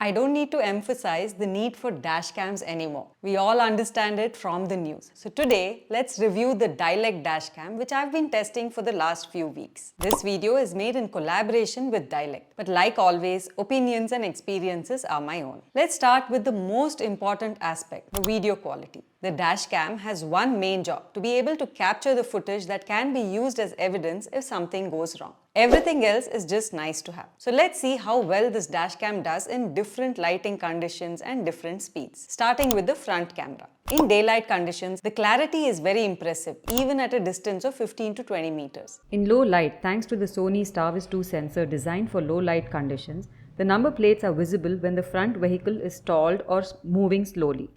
I don't need to emphasize the need for dash cams anymore. We all understand it from the news. So today, let's review the Dylect Dashcam, which I've been testing for the last few weeks. This video is made in collaboration with Dylect, but like always, opinions and experiences are my own. Let's start with the most important aspect, the video quality. The dashcam has one main job, to be able to capture the footage that can be used as evidence if something goes wrong. Everything else is just nice to have. So let's see how well this dashcam does in different lighting conditions and different speeds. Starting with the front camera. In daylight conditions, the clarity is very impressive, even at a distance of 15 to 20 meters. In low light, thanks to the Sony STARVIS 2 sensor designed for low light conditions, the number plates are visible when the front vehicle is stalled or moving slowly.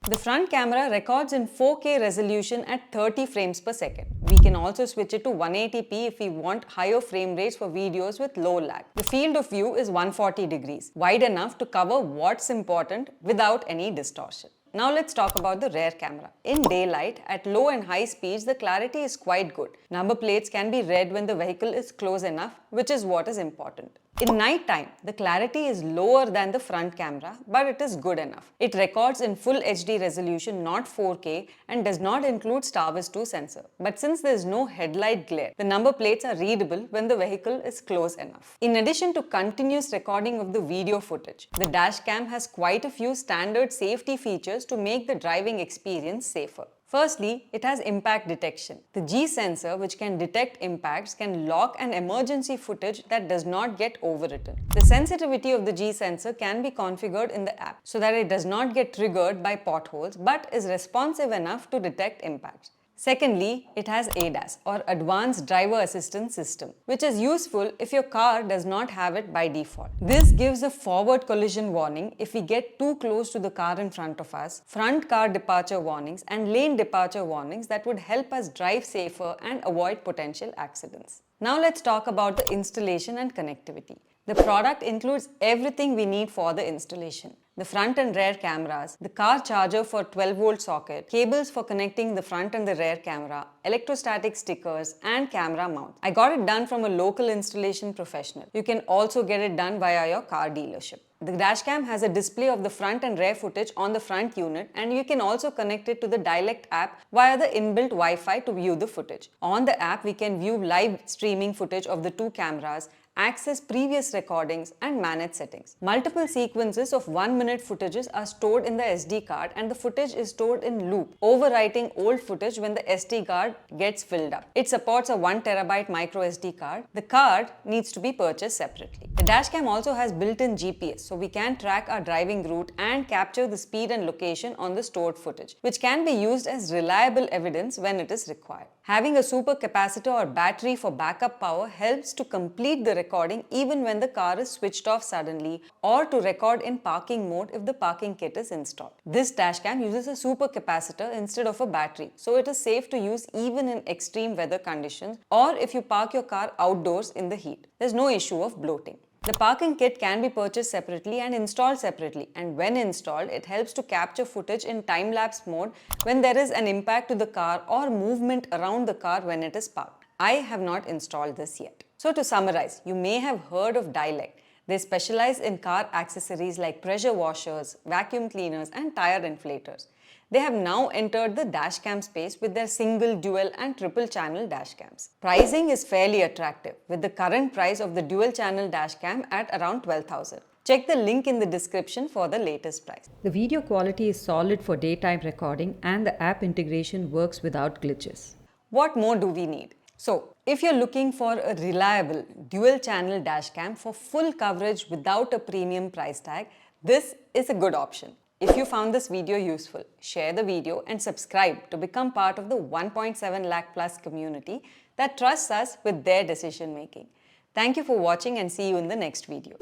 The front camera records in 4K resolution at 30 frames per second. We can also switch it to 180p if we want higher frame rates for videos with low lag. The field of view is 140 degrees, wide enough to cover what's important without any distortion. Now let's talk about the rear camera. In daylight, at low and high speeds, the clarity is quite good. Number plates can be read when the vehicle is close enough, which is what is important. In night time, the clarity is lower than the front camera, but it is good enough. It records in full HD resolution, not 4K, and does not include STARVIS 2 sensor. But since there is no headlight glare, the number plates are readable when the vehicle is close enough. In addition to continuous recording of the video footage, the dashcam has quite a few standard safety features to make the driving experience safer. Firstly, it has impact detection. The G sensor, which can detect impacts, can lock an emergency footage that does not get overwritten. The sensitivity of the G sensor can be configured in the app so that it does not get triggered by potholes but is responsive enough to detect impacts. Secondly, it has ADAS or Advanced Driver Assistance System, which is useful if your car does not have it by default. This gives a forward collision warning if we get too close to the car in front of us, front car departure warnings and lane departure warnings that would help us drive safer and avoid potential accidents. Now let's talk about the installation and connectivity. The product includes everything we need for the installation. The front and rear cameras, the car charger for 12-volt socket, cables for connecting the front and the rear camera, electrostatic stickers and camera mount. I got it done from a local installation professional. You can also get it done via your car dealership. The dashcam has a display of the front and rear footage on the front unit, and you can also connect it to the Dylect app via the inbuilt Wi-Fi to view the footage. On the app, we can view live streaming footage of the two cameras, access previous recordings and manage settings. Multiple sequences of 1-minute footages are stored in the SD card and the footage is stored in loop, overwriting old footage when the SD card gets filled up. It supports a 1 TB micro SD card. The card needs to be purchased separately. The dashcam also has built-in GPS, so we can track our driving route and capture the speed and location on the stored footage, which can be used as reliable evidence when it is required. Having a super capacitor or battery for backup power helps to complete the recording even when the car is switched off suddenly, or to record in parking mode if the parking kit is installed. This dashcam uses a super capacitor instead of a battery, so it is safe to use even in extreme weather conditions or if you park your car outdoors in the heat. There's no issue of bloating. The parking kit can be purchased separately and installed separately, and when installed, it helps to capture footage in time-lapse mode when there is an impact to the car or movement around the car when it is parked. I have not installed this yet. So to summarize, you may have heard of Dylect. They specialize in car accessories like pressure washers, vacuum cleaners and tire inflators. They have now entered the dashcam space with their single, dual and triple channel dashcams. Pricing is fairly attractive, with the current price of the dual channel dashcam at around 12,000. Check the link in the description for the latest price. The video quality is solid for daytime recording and the app integration works without glitches. What more do we need? So, if you're looking for a reliable dual channel dashcam for full coverage without a premium price tag, this is a good option. If you found this video useful, share the video and subscribe to become part of the 1.7 lakh plus community that trusts us with their decision making. Thank you for watching and see you in the next video.